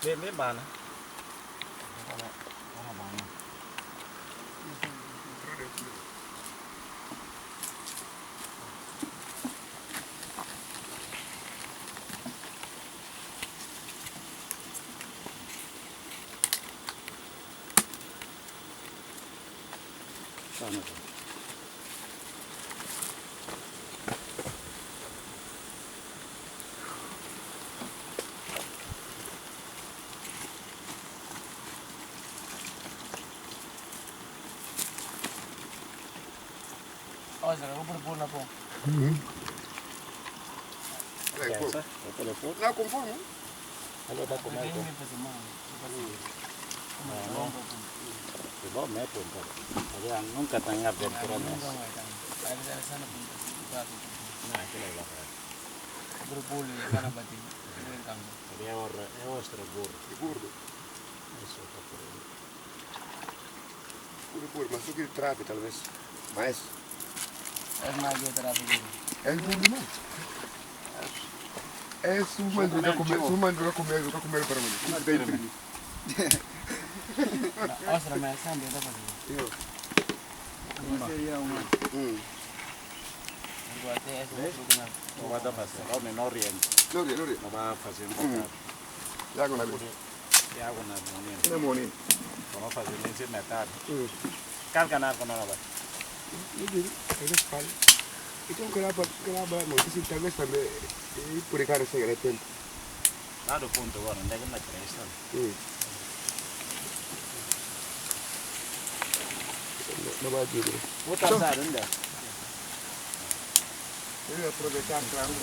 Bem bana. Sana. Oh, será que por na po. Pensa, o telefone. Não, conforme. Algo da comer com. Não. Igual me punta. Allá nunca tan aventura Nunca nessa. mais tá. Aí ele está na punta. Não, aquilo é lá para. Por pulo e cara bati. Ele cambia. É ostra burro. E gordo. Isso tá por aí. Puro, mas só que trave talvez. Mas É mais que tráfico. é gordo não. É sumando já comer para mim. Não tem perigo. Ostra mais sempre tá fazendo. Não seria uma. Agora até essa outro na. Não vai dar fazer. Lá o menor oriente. Não, não. Não vai fazer um bocado. Já com a vida. E água na menina. Não é moninho. Vamos fazer nem ser metade. Carga na água não vai. Eu digo, ele fala. Então, talvez também, por enquanto, seja tempo. Lá do fundo agora, onde é que me cresce? Não vai dizer. Vou tratar, onde é? Eu ia aproveitar, claro,